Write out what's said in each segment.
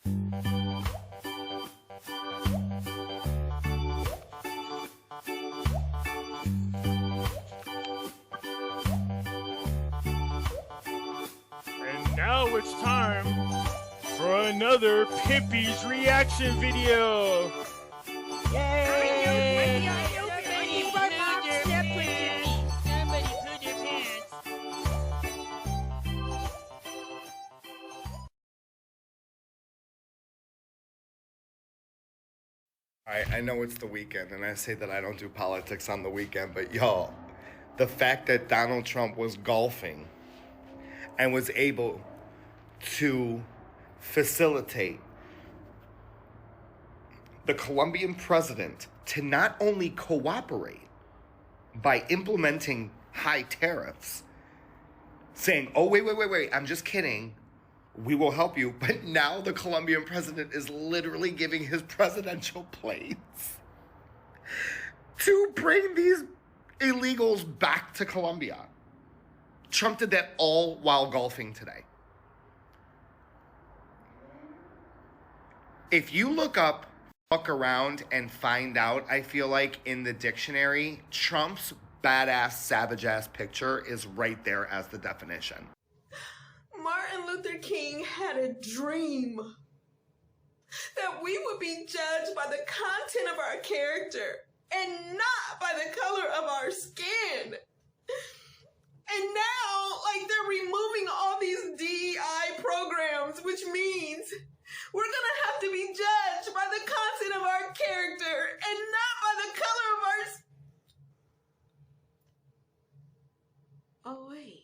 And now it's time for another Pimpy's reaction video. Yay! I know it's the weekend, and I say that I don't do politics on the weekend, but y'all, the fact that Donald Trump was golfing and was able to facilitate the Colombian president to not only cooperate by implementing high tariffs, saying, oh, wait, I'm just kidding, we will help you. But now the Colombian president is literally giving his presidential planes to bring these illegals back to Colombia. Trump did that all while golfing today. If you look around and find out, I feel like in the dictionary, Trump's badass, savage ass picture is right there as the definition. Martin Luther King had a dream that we would be judged by the content of our character and not by the color of our skin. And now, like, they're removing all these DEI programs, which means we're gonna have to be judged by the content of our character and not by the color of our skin. Oh, wait.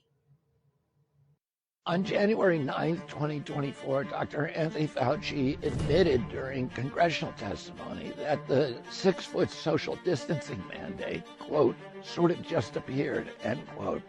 On January 9th, 2024, Dr. Anthony Fauci admitted during congressional testimony that the 6-foot social distancing mandate, quote, sort of just appeared, end quote.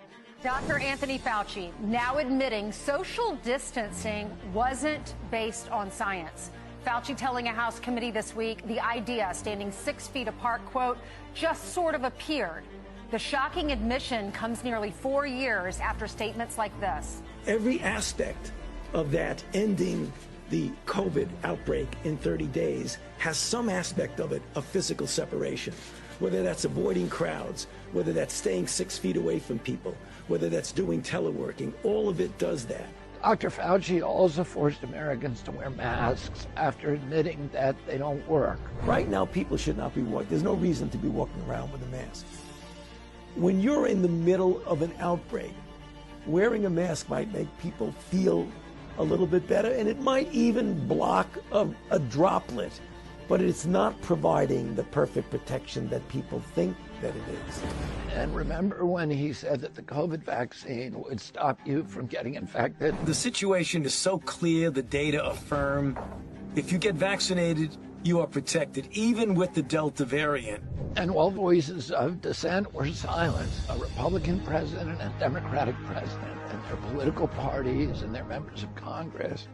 Dr. Anthony Fauci now admitting social distancing wasn't based on science. Fauci telling a House committee this week the idea standing 6 feet apart, quote, just sort of appeared. The shocking admission comes nearly 4 years after statements like this. Every aspect of that ending the COVID outbreak in 30 days has some aspect of it of physical separation, whether that's avoiding crowds, whether that's staying 6 feet away from people, whether that's doing teleworking. All of it does that. Dr. Fauci also forced Americans to wear masks after admitting that they don't work. Right now, people should not be walking. There's no reason to be walking around with a mask. When you're in the middle of an outbreak, wearing a mask might make people feel a little bit better, and it might even block a droplet, but it's not providing the perfect protection that people think that it is. And remember when he said that the COVID vaccine would stop you from getting infected? The situation is so clear, the data affirm. If you get vaccinated, you are protected, even with the Delta variant. And while voices of dissent were silenced, a Republican president and a Democratic president and their political parties and their members of Congress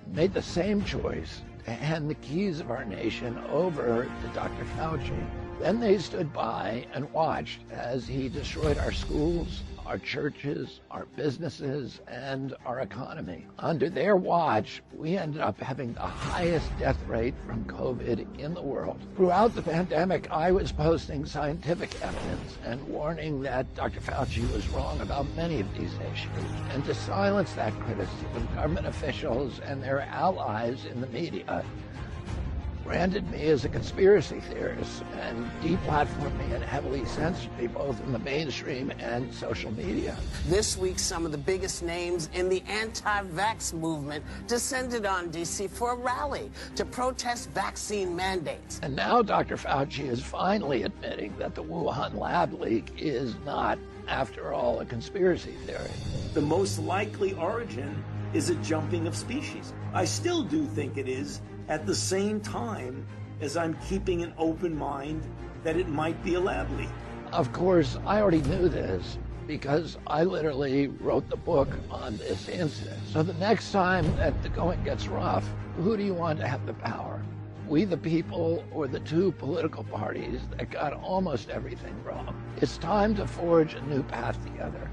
made the same choice to hand the keys of our nation over to Dr. Fauci. Then they stood by and watched as he destroyed our schools, our churches, our businesses, and our economy. Under their watch, we ended up having the highest death rate from COVID in the world. Throughout the pandemic, I was posting scientific evidence and warning that Dr. Fauci was wrong about many of these issues. And to silence that criticism, government officials and their allies in the media branded me as a conspiracy theorist and deplatformed me and heavily censored me both in the mainstream and social media. This week, some of the biggest names in the anti-vax movement descended on D.C. for a rally to protest vaccine mandates. And now Dr. Fauci is finally admitting that the Wuhan lab leak is not, after all, a conspiracy theory. The most likely origin is a jumping of species. I still do think it is, at the same time as I'm keeping an open mind that it might be a lab leak. Of course, I already knew this because I literally wrote the book on this incident. So the next time that the going gets rough, who do you want to have the power? We the people or the two political parties that got almost everything wrong? It's time to forge a new path together.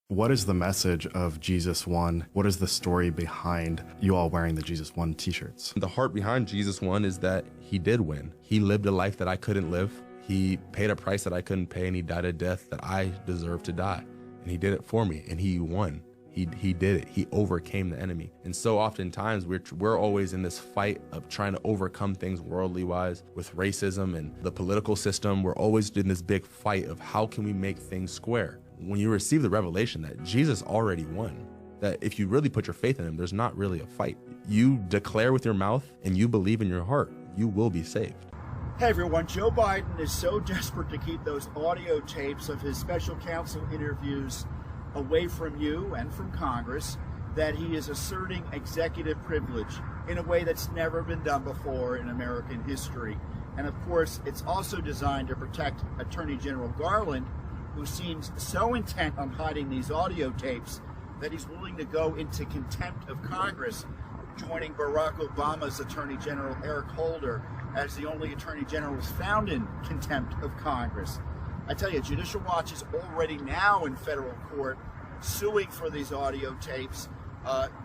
What is the message of Jesus Won? What is the story behind you all wearing the Jesus Won t-shirts? The heart behind Jesus Won is that he did win. He lived a life that I couldn't live. He paid a price that I couldn't pay, and he died a death that I deserved to die. And he did it for me, and he won. He did it. He overcame the enemy. And so oftentimes we're always in this fight of trying to overcome things worldly wise with racism and the political system. We're always in this big fight of how can we make things square? When you receive the revelation that Jesus already won, that if you really put your faith in him, there's not really a fight. You declare with your mouth and you believe in your heart, you will be saved. Hey everyone, Joe Biden is so desperate to keep those audio tapes of his special counsel interviews away from you and from Congress that he is asserting executive privilege in a way that's never been done before in American history. And of course, it's also designed to protect Attorney General Garland, who seems so intent on hiding these audio tapes that he's willing to go into contempt of Congress, joining Barack Obama's Attorney General Eric Holder as the only Attorney General who's found in contempt of Congress. I tell you, Judicial Watch is already now in federal court suing for these audio tapes.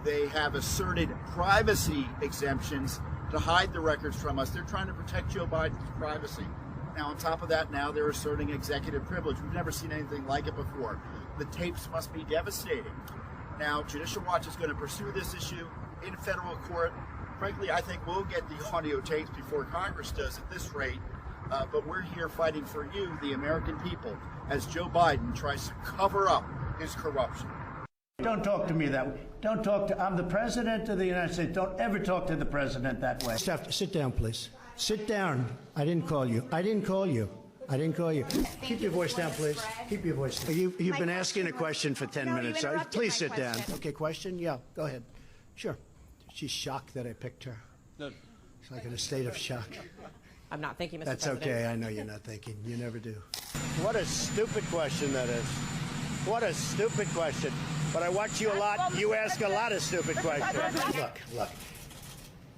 They have asserted privacy exemptions to hide the records from us. They're trying to protect Joe Biden's privacy. Now, on top of that, now they're asserting executive privilege. We've never seen anything like it before. The tapes must be devastating. Now, Judicial Watch is going to pursue this issue in federal court. Frankly, I think we'll get the audio tapes before Congress does at this rate. But we're here fighting for you, the American people, as Joe Biden tries to cover up his corruption. Don't talk to me that way. Don't talk to, I'm the president of the United States. Don't ever talk to the president that way. Sit down, please. Sit down. I didn't call you. I didn't call you. I didn't call you. Keep your voice down, please. Keep your voice down. You've been asking a question for 10 minutes. Please sit down. Okay, question? Yeah, go ahead. Sure. She's shocked that I picked her. No. She's like in a state of shock. I'm not thinking, Mr. That's President. okay. I know you're not thinking. You never do. What a stupid question that is. What a stupid question. But I watch you a lot. You ask a lot of stupid questions. Look.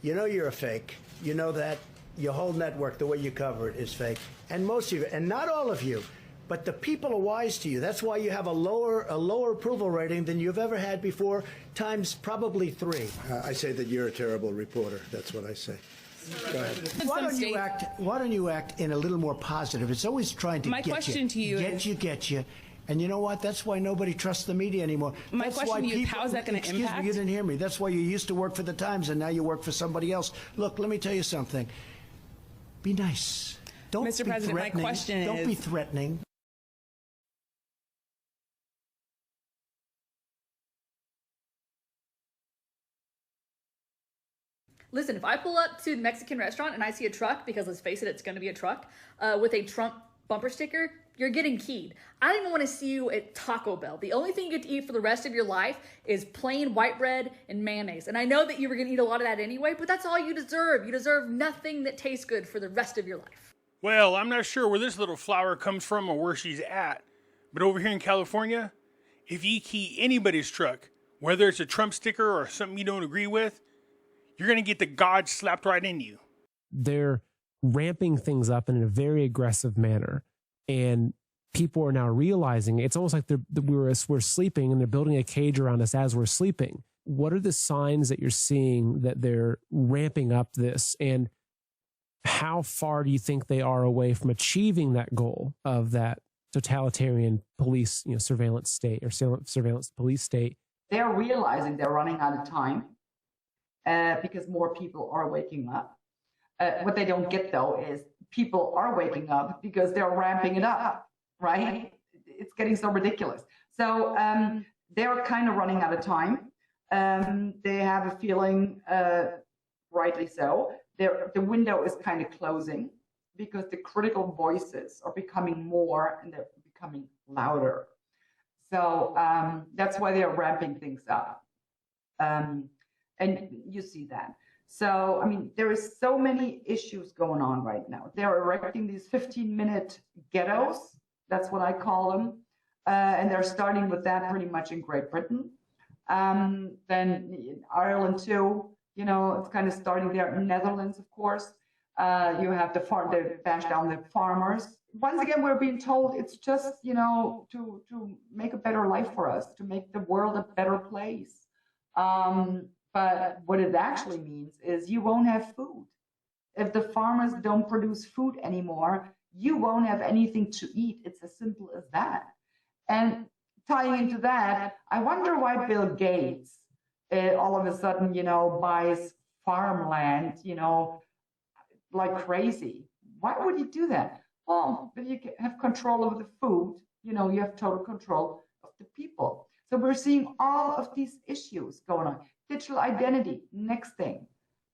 You know you're a fake. You know that. Your whole network, the way you cover it, is fake. And most of you, and not all of you, but the people are wise to you. That's why you have a lower approval rating than you've ever had before, times probably 3. I say that you're a terrible reporter. That's what I say. Go ahead. Why don't you act in a little more positive? It's always trying to get you. My question to you is... Get you. And you know what? That's why nobody trusts the media anymore. My question to you is, how is that going to impact? Excuse me, you didn't hear me. That's why you used to work for the Times and now you work for somebody else. Look, let me tell you something. Be nice. Don't Mr. be President, threatening. my question is... Don't be threatening. Listen, if I pull up to the Mexican restaurant and I see a truck, because let's face it, it's going to be a truck, with a Trump bumper sticker, you're getting keyed. I don't even want to see you at Taco Bell. The only thing you get to eat for the rest of your life is plain white bread and mayonnaise. And I know that you were going to eat a lot of that anyway, but that's all you deserve. You deserve nothing that tastes good for the rest of your life. Well, I'm not sure where this little flower comes from or where she's at, but over here in California, if you key anybody's truck, whether it's a Trump sticker or something you don't agree with, you're going to get the God slapped right in you. They're ramping things up in a very aggressive manner. And people are now realizing it's almost like we're sleeping and they're building a cage around us as we're sleeping. What are the signs that you're seeing that they're ramping up this? And how far do you think they are away from achieving that goal of that totalitarian police, surveillance state or surveillance police state? They're realizing they're running out of time because more people are waking up. What they don't get, though, is people are waking up because they're ramping it up, right? It's getting so ridiculous. So they're kind of running out of time. They have a feeling, rightly so, the window is kind of closing because the critical voices are becoming more and they're becoming louder. So that's why they're ramping things up. And you see that. So, I mean, there is so many issues going on right now. They're erecting these 15-minute ghettos. That's what I call them. And they're starting with that pretty much in Great Britain. Then in Ireland, too, it's kind of starting there. In Netherlands, of course. You have they bash down the farmers. Once again, we're being told it's just, to make a better life for us, to make the world a better place. But what it actually means is you won't have food. If the farmers don't produce food anymore, you won't have anything to eat. It's as simple as that. And tying into that, I wonder why Bill Gates all of a sudden, buys farmland, like crazy. Why would you do that? Well, if you have control over the food, you have total control of the people. So we're seeing all of these issues going on. Digital identity, next thing.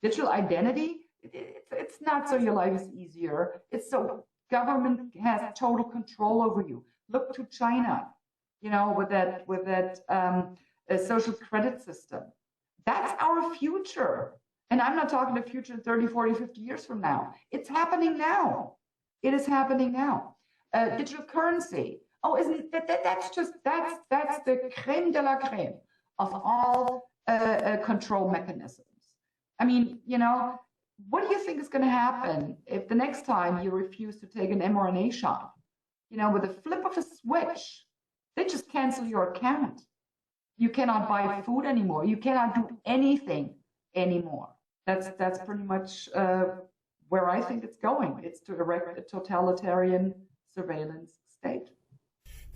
Digital identity, it's not so your life is easier. It's so government has total control over you. Look to China, with that social credit system. That's our future. And I'm not talking the future 30, 40, 50 years from now. It's happening now. It is happening now. Digital currency. Oh, isn't that's the creme de la creme of all control mechanisms. I mean, what do you think is going to happen if the next time you refuse to take an mRNA shot? With a flip of a switch, they just cancel your account. You cannot buy food anymore. You cannot do anything anymore. That's pretty much where I think it's going. It's to erect a totalitarian surveillance state.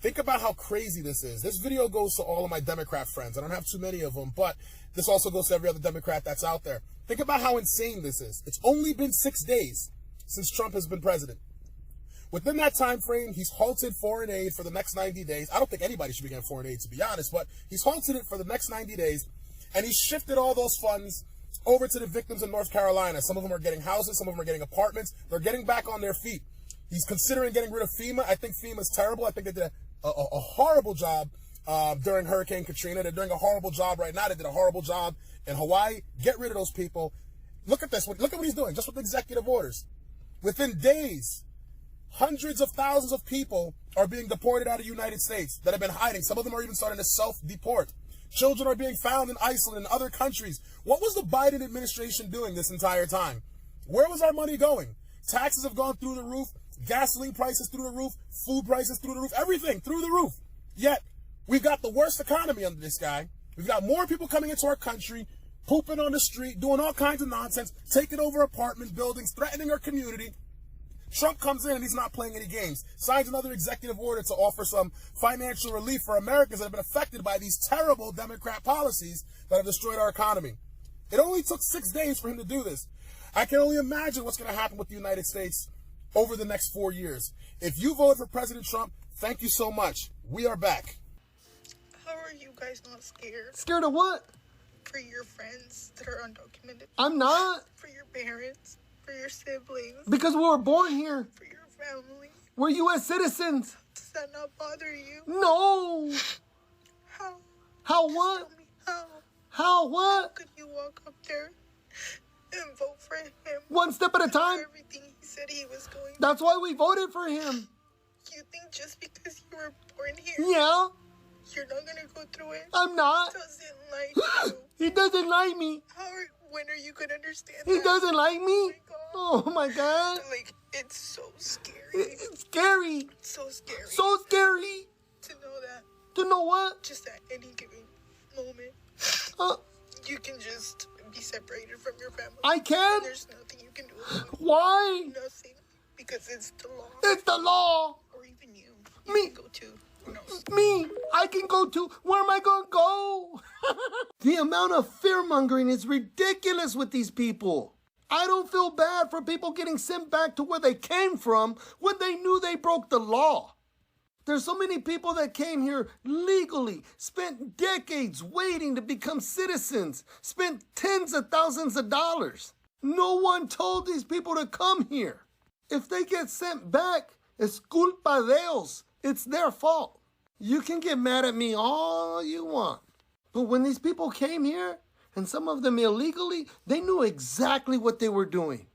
Think about how crazy this is. This video goes to all of my Democrat friends. I don't have too many of them, but this also goes to every other Democrat that's out there. Think about how insane this is. It's only been 6 days since Trump has been president. Within that time frame, he's halted foreign aid for the next 90 days. I don't think anybody should be getting foreign aid, to be honest, but he's halted it for the next 90 days, and he's shifted all those funds over to the victims in North Carolina. Some of them are getting houses, some of them are getting apartments. They're getting back on their feet. He's considering getting rid of FEMA. I think FEMA's terrible. I think they did a horrible job during Hurricane Katrina. They're doing a horrible job right now. They did a horrible job in Hawaii. Get rid of those people. Look at this. Look at what he's doing, just with executive orders. Within days, hundreds of thousands of people are being deported out of the United States that have been hiding. Some of them are even starting to self-deport. Children are being found in Iceland and other countries. What was the Biden administration doing this entire time? Where was our money going? Taxes have gone through the roof. Gasoline prices through the roof. Food prices through the roof. Everything through the roof. Yet, we've got the worst economy under this guy. We've got more people coming into our country, pooping on the street, doing all kinds of nonsense, taking over apartment buildings, threatening our community. Trump comes in and he's not playing any games. Signs another executive order to offer some financial relief for Americans that have been affected by these terrible Democrat policies that have destroyed our economy. It only took 6 days for him to do this. I can only imagine what's going to happen with the United States over the next 4 years. If you voted for President Trump, thank you so much. We are back. How are you guys not scared? Scared of what? For your friends that are undocumented. I'm not. For your parents. For your siblings. Because we were born here. For your family. We're U.S. citizens. Does that not bother you? No. How? How what? Tell me how. How what? How could you walk up there and vote for him? One step at a time. Everything he said he was going to. That's why we voted for him. You think just because you were born here? Yeah. You're not gonna go through it? I'm not. He doesn't like you. He doesn't like me. When are you gonna understand He that? doesn't like me? Oh my God. Like, it's so scary. It's scary. So scary. So scary. To know that. To know what? Just at any given moment. You can just be separated from your family. I can? And there's nothing you can do about it. Why? Nothing. Because it's the law. It's the law. Or even you. You Me. can go to. Who knows? Me. I can go to. Where am I going to go? The amount of fear-mongering is ridiculous with these people. I don't feel bad for people getting sent back to where they came from when they knew they broke the law. There's so many people that came here legally, spent decades waiting to become citizens, spent tens of thousands of dollars. No one told these people to come here. If they get sent back, it's culpa de ellos. It's their fault. You can get mad at me all you want. But when these people came here, and some of them illegally, they knew exactly what they were doing.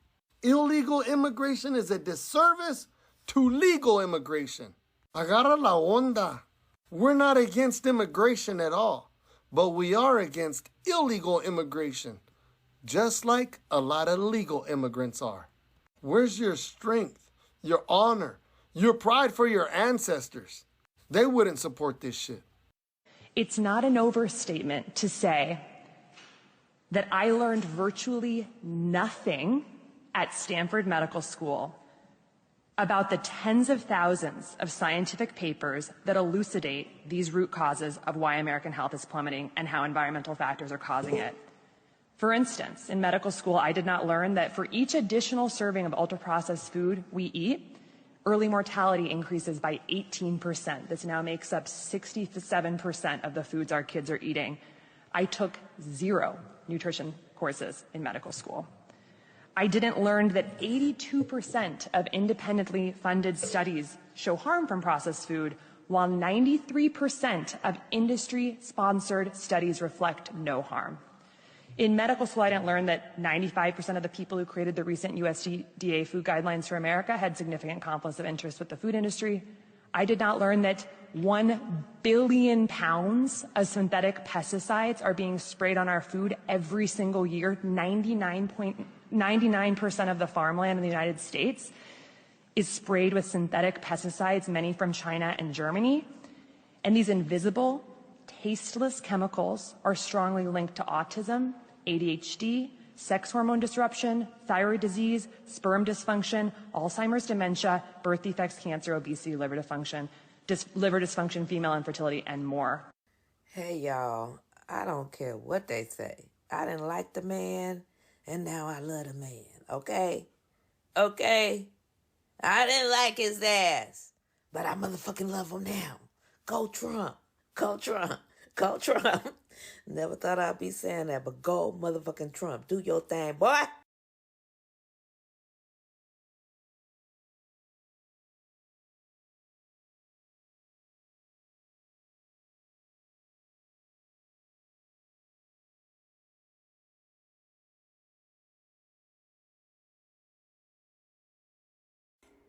Illegal immigration is a disservice to legal immigration. Agarra la onda. We're not against immigration at all, but we are against illegal immigration, just like a lot of legal immigrants are. Where's your strength, your honor, your pride for your ancestors? They wouldn't support this shit. It's not an overstatement to say that I learned virtually nothing at Stanford Medical School about the tens of thousands of scientific papers that elucidate these root causes of why American health is plummeting and how environmental factors are causing it. For instance, in medical school, I did not learn that for each additional serving of ultra-processed food we eat, early mortality increases by 18%. This now makes up 67% of the foods our kids are eating. I took 0 nutrition courses in medical school. I didn't learn that 82% of independently funded studies show harm from processed food, while 93% of industry-sponsored studies reflect no harm. In medical school, I didn't learn that 95% of the people who created the recent USDA food guidelines for America had significant conflicts of interest with the food industry. I did not learn that 1 billion pounds of synthetic pesticides are being sprayed on our food every single year. 99% of the farmland in the United States is sprayed with synthetic pesticides, many from China and Germany. And these invisible, tasteless chemicals are strongly linked to autism, ADHD, sex hormone disruption, thyroid disease, sperm dysfunction, Alzheimer's dementia, birth defects, cancer, obesity, liver dysfunction, female infertility, and more. Hey, y'all, I don't care what they say. I didn't like the man, and now I love the man, okay? Okay? I didn't like his ass, but I motherfucking love him now. Go Trump. Go Trump. Go Trump. Never thought I'd be saying that, but go motherfucking Trump. Do your thing, boy.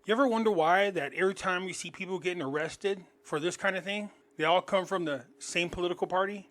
You ever wonder why that every time we see people getting arrested for this kind of thing, they all come from the same political party?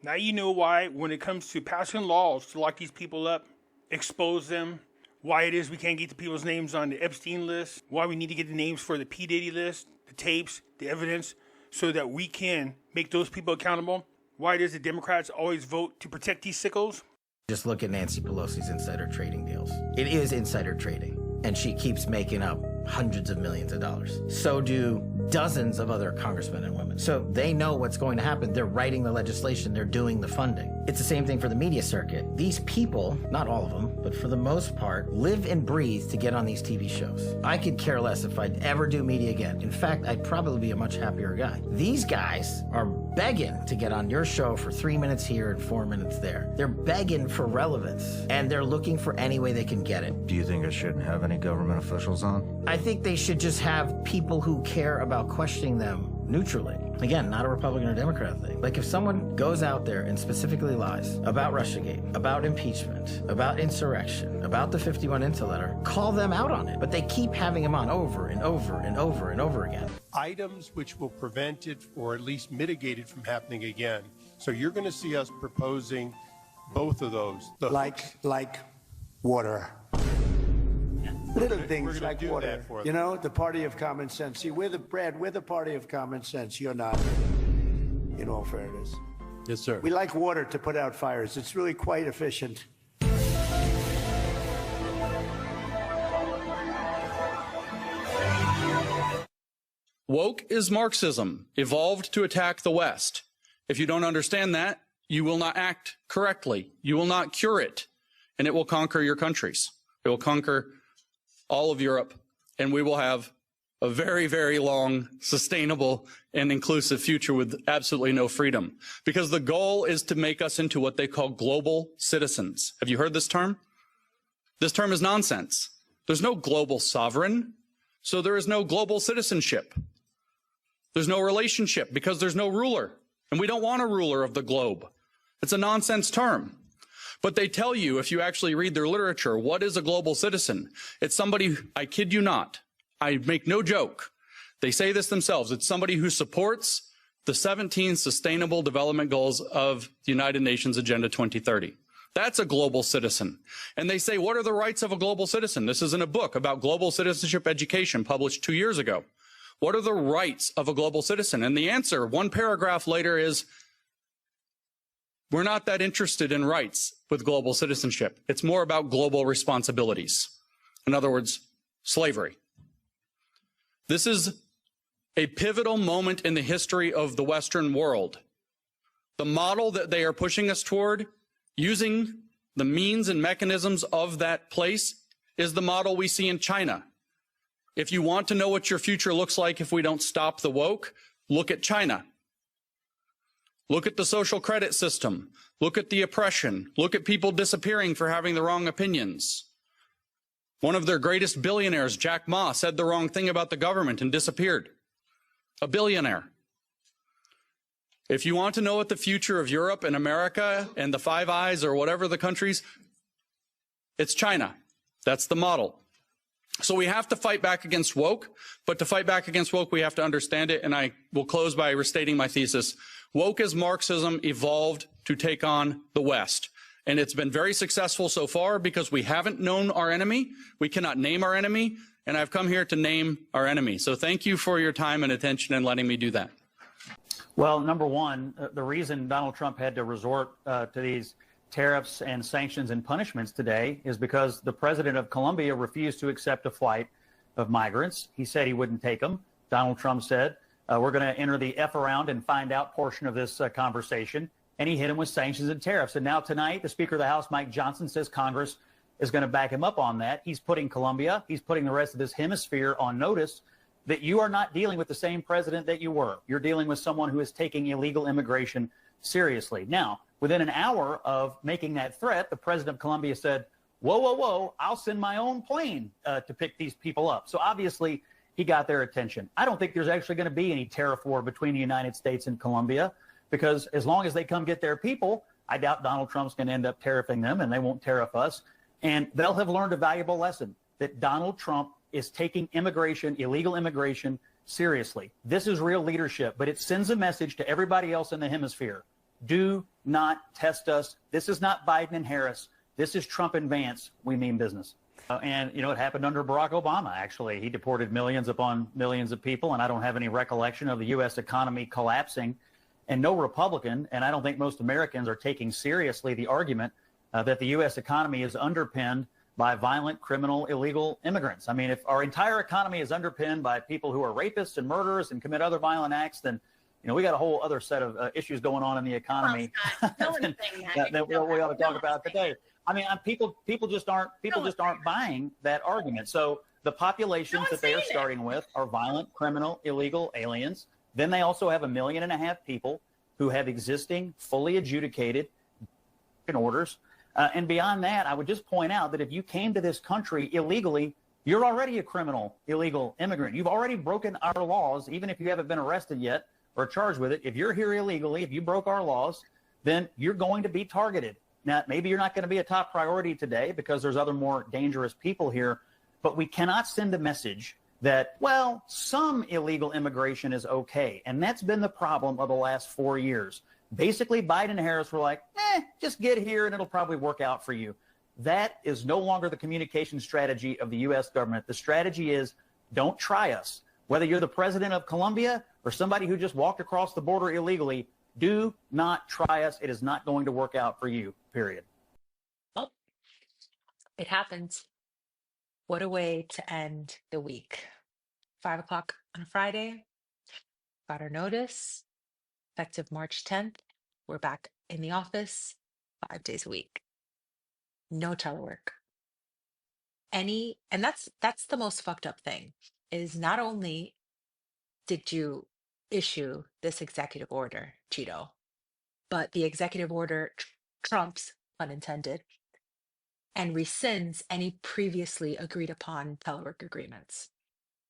Now you know why when it comes to passing laws to lock these people up, expose them, why it is we can't get the people's names on the Epstein list, why we need to get the names for the P. Diddy list, the tapes, the evidence, so that we can make those people accountable, why it is the Democrats always vote to protect these sickos. Just look at Nancy Pelosi's insider trading deals. It is insider trading, and she keeps making up hundreds of millions of dollars. So do dozens of other congressmen and women. So they know what's going to happen. They're writing the legislation. They're doing the funding. It's the same thing for the media circuit. These people, not all of them, but for the most part, live and breathe to get on these TV shows. I could care less if I'd ever do media again. In fact, I'd probably be a much happier guy. These guys are begging to get on your show for 3 minutes here and 4 minutes there. They're begging for relevance, and they're looking for any way they can get it. Do you think I shouldn't have any government officials on? I think they should just have people who care about questioning them neutrally. Again, not a Republican or Democrat thing. Like if someone goes out there and specifically lies about Russiagate, about impeachment, about insurrection, about the 51 Intel letter, call them out on it. But they keep having them on over and over and over and over again. Items which will prevent it or at least mitigate it from happening again. So you're going to see us proposing both of those. Like water. Little things like water. You know, the party of common sense. See, we're the party of common sense. You're not, in all fairness. Yes, sir. We like water to put out fires. It's really quite efficient. Woke is Marxism, evolved to attack the West. If you don't understand that, you will not act correctly. You will not cure it, and it will conquer your countries. It will conquer all of Europe, and we will have a very, very long, sustainable, and inclusive future with absolutely no freedom. Because the goal is to make us into what they call global citizens. Have you heard this term? This term is nonsense. There's no global sovereign, so there is no global citizenship. There's no relationship because there's no ruler, and we don't want a ruler of the globe. It's a nonsense term. But they tell you, if you actually read their literature, what is a global citizen? It's somebody, I kid you not, I make no joke. They say this themselves. It's somebody who supports the 17 Sustainable Development Goals of the United Nations Agenda 2030. That's a global citizen. And they say, what are the rights of a global citizen? This is in a book about global citizenship education published 2 years ago. What are the rights of a global citizen? And the answer, one paragraph later, is we're not that interested in rights with global citizenship. It's more about global responsibilities. In other words, slavery. This is a pivotal moment in the history of the Western world. The model that they are pushing us toward, using the means and mechanisms of that place, is the model we see in China. If you want to know what your future looks like if we don't stop the woke, look at China. Look at the social credit system. Look at the oppression. Look at people disappearing for having the wrong opinions. One of their greatest billionaires, Jack Ma, said the wrong thing about the government and disappeared. A billionaire. If you want to know what the future of Europe and America and the Five Eyes or whatever the countries, it's China. That's the model. So we have to fight back against woke, but to fight back against woke, we have to understand it. And I will close by restating my thesis. Woke as Marxism evolved to take on the West. And it's been very successful so far because we haven't known our enemy. We cannot name our enemy. And I've come here to name our enemy. So thank you for your time and attention and letting me do that. Well, number one, the reason Donald Trump had to resort to these tariffs and sanctions and punishments today is because the president of Colombia refused to accept a flight of migrants. He said he wouldn't take them. Donald Trump said, we're going to enter the F around and find out portion of this conversation. And he hit him with sanctions and tariffs. And now tonight, the Speaker of the House, Mike Johnson, says Congress is going to back him up on that. He's putting Colombia, he's putting the rest of this hemisphere on notice that you are not dealing with the same president that you were. You're dealing with someone who is taking illegal immigration seriously. Now, within an hour of making that threat, the president of Colombia said, whoa, whoa, whoa, I'll send my own plane to pick these people up. So obviously, he got their attention. I don't think there's actually going to be any tariff war between the United States and Colombia, because as long as they come get their people, I doubt Donald Trump's going to end up tariffing them, and they won't tariff us. And they'll have learned a valuable lesson that Donald Trump is taking immigration, illegal immigration, seriously. This is real leadership, but it sends a message to everybody else in the hemisphere. Do not test us. This is not Biden and Harris. This is Trump and Vance. We mean business. And, you know, it happened under Barack Obama, actually. He deported millions upon millions of people, and I don't have any recollection of the U.S. economy collapsing. And no Republican, and I don't think most Americans are taking seriously the argument that the U.S. economy is underpinned by violent, criminal, illegal immigrants. I mean, if our entire economy is underpinned by people who are rapists and murderers and commit other violent acts, then, you know, we got a whole other set of issues going on in the economy that we ought to talk about today. I mean, people just aren't buying that argument. So the populations that they are starting with are violent, criminal, illegal aliens. Then they also have 1.5 million people who have existing, fully adjudicated orders. And beyond that, I would just point out that if you came to this country illegally, you're already a criminal, illegal immigrant. You've already broken our laws, even if you haven't been arrested yet or charged with it. If you're here illegally, if you broke our laws, then you're going to be targeted. Now, maybe you're not going to be a top priority today because there's other more dangerous people here, but we cannot send a message that, well, some illegal immigration is okay. And that's been the problem of the last 4 years. Basically, Biden and Harris were like, just get here and it'll probably work out for you. That is no longer the communication strategy of the U.S. government. The strategy is don't try us. Whether you're the president of Colombia or somebody who just walked across the border illegally, do not try us. It is not going to work out for you, period. Well, it happens. What a way to end the week. 5 o'clock on a Friday. Got our notice. Effective March 10th. We're back in the office 5 days a week. No telework. And that's the most fucked up thing, is not only did you issue this executive order, Cheeto, but the executive order trumps, pun intended, and rescinds any previously agreed upon telework agreements.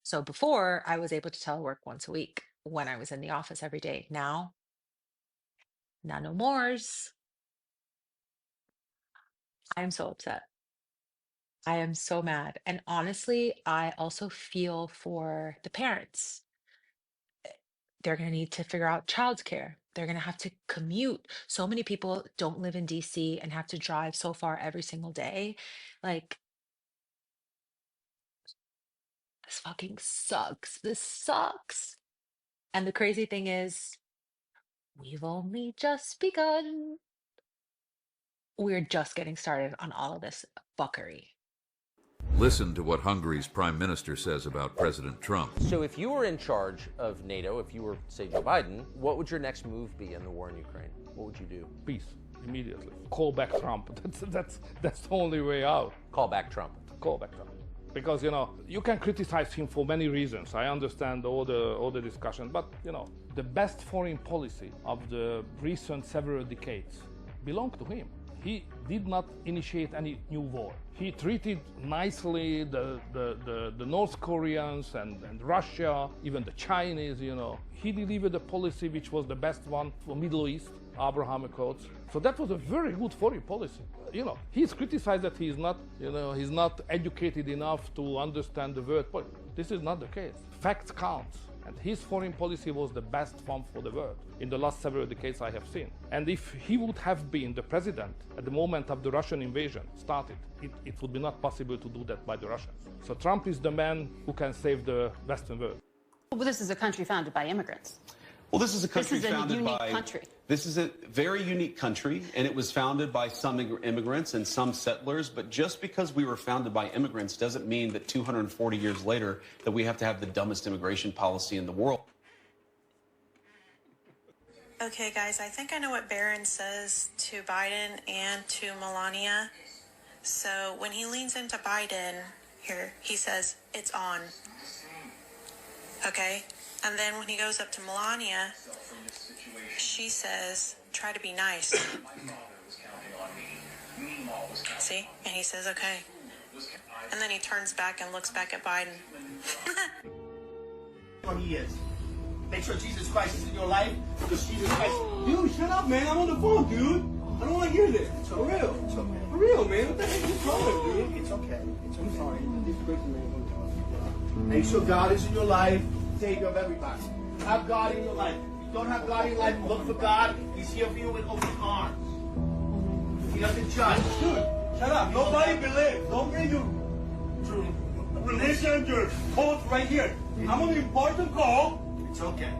So before, I was able to telework once a week when I was in the office every day. Now no mores. I am so upset. I am so mad. And honestly, I also feel for the parents. They're going to need to figure out childcare. They're going to have to commute. So many people don't live in DC and have to drive so far every single day. Like, this fucking sucks. This sucks. And the crazy thing is, we've only just begun. We're just getting started on all of this fuckery. Listen to what Hungary's prime minister says about President Trump. So if you were in charge of NATO, if you were, say, Joe Biden, what would your next move be in the war in Ukraine? What would you do? Peace, immediately. Call back Trump. That's the only way out. Call back Trump. Call back Trump. Because, you know, you can criticize him for many reasons. I understand all the discussion, but, you know, the best foreign policy of the recent several decades belonged to him. He did not initiate any new war. He treated nicely the North Koreans and Russia, even the Chinese, you know. He delivered a policy which was the best one for Middle East, Abraham Accords. So that was a very good foreign policy. You know, he's criticized that he's not, you know, he's not educated enough to understand the world politics. This is not the case. Facts count. And his foreign policy was the best one for the world in the last several decades I have seen. And if he would have been the president at the moment of the Russian invasion started, it would be not possible to do that by the Russians. So Trump is the man who can save the Western world. Well, this is a country founded by immigrants. Well, this is a country founded by... This is a unique country. This is a very unique country, and it was founded by some immigrants and some settlers, but just because we were founded by immigrants doesn't mean that 240 years later that we have to have the dumbest immigration policy in the world. Okay, guys, I think I know what Barron says to Biden and to Melania. So when he leans into Biden, here, he says, it's on. Okay? And then when he goes up to Melania, she says, try to be nice. See? And he says, okay. And then he turns back and looks back at Biden. He is. Make sure Jesus Christ is in your life, because Jesus Christ... Dude, shut up, man. I'm on the phone, dude. I don't want to hear this. It's for real. It's okay. For real, man. What the heck are you calling, dude? It's okay. I'm sorry. Make sure God is in your life. Savior of everybody. Have God in your life. If you don't have God in your life, look for God. He's here for you with open arms. He doesn't judge. Dude, shut up. Nobody believes. Don't bring your religion, your thoughts right here. I'm on an important call. It's okay.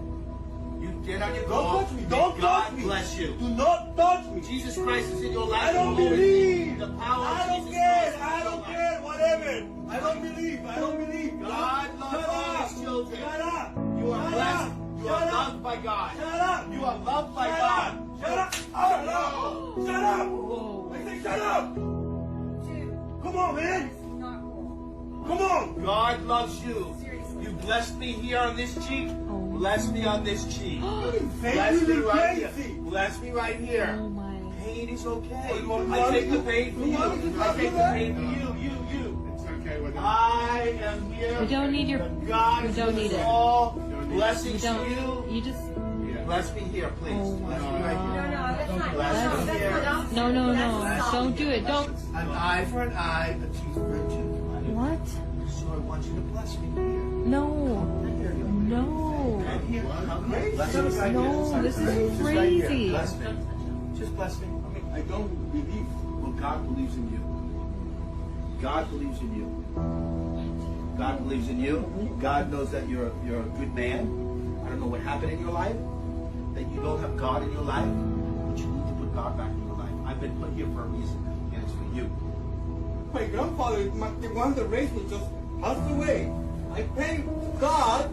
You get on your call. Don't touch me. Don't touch me. God bless you. Do not touch me. Jesus Christ is in your life. I don't believe. The power of Jesus Christ. I don't care. Whatever. I don't believe. I don't believe. God loves all his children. Shut up. You are blessed. You are loved by God. Shut up. You are loved by God. Shut up. Shut up. Shut up. I say shut up. Come on, man. Come on. God loves you. You blessed me here on this cheek. Bless me on this cheek. Bless me right here. Bless me right here. Pain is okay. I take the pain for you. I take the pain for you. It's okay with it. I am here. We don't need your... God we don't need it. All blessings to you. You just... Bless me here, please. Bless me right here. Bless me here. No. Don't do it. Don't. An eye for an eye, a tooth for a tooth. What? So I want you to bless me here. No. No, this is crazy. Bless me. Just bless me. I don't believe. Well, God believes in you. God believes in you. God believes in you. God knows that you're a good man. I don't know what happened in your life, that you don't have God in your life, but you need to put God back in your life. I've been put here for a reason, and it's for you. My grandfather, the one that raised me, just passed away. I pray God,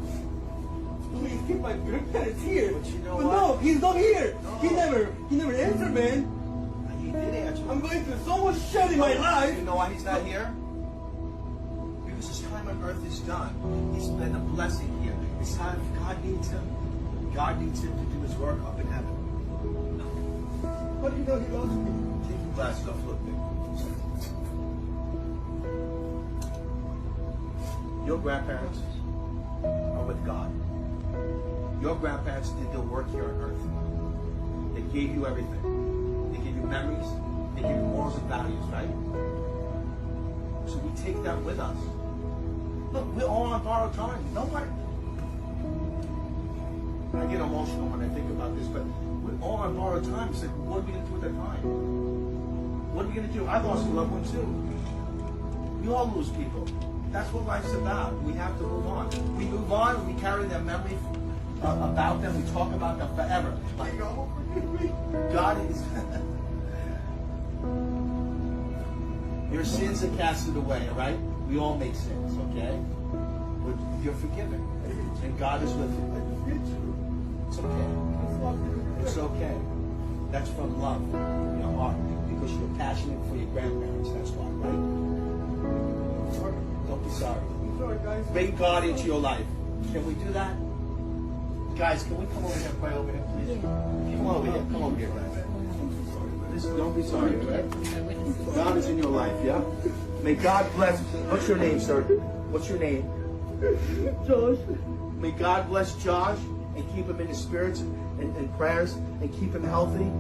please keep my grandparents here. But you know what? No, he's not here. No. He never answered, man. He did answer. I'm going through so much shit in my life. You know why he's not here? Because his time on earth is done. He's been a blessing here. It's time God needs him. God needs him to do his work up in heaven. How do you know he loves me? Take your glasses off, look me. Your grandparents are with God. Your grandparents did their work here on earth. They gave you everything. They gave you memories. They gave you morals and values, right? So we take that with us. Look, we're all on borrowed time. Nobody. I get emotional when I think about this, but we're all on borrowed time. It's like, what are we going to do with that time? What are we going to do? I lost a loved one too. We all lose people. That's what life's about. We have to move on. We move on and we carry their memory about them. We talk about them forever. Like, oh, forgive me. God is... Your sins are casted away, all right? We all make sins, okay? But you're forgiven. And God is with you. It's okay. It's okay. That's from love in your heart. Because you're passionate for your grandparents. That's why, right? Don't be sorry. Bring God into your life. Can we do that? Guys, can we come over here and pray over him, please? Come over here. Come over here, guys. Don't be sorry, right? God is in your life, yeah? May God bless. What's your name, sir? What's your name? Josh. May God bless Josh and keep him in his spirits and prayers and keep him healthy.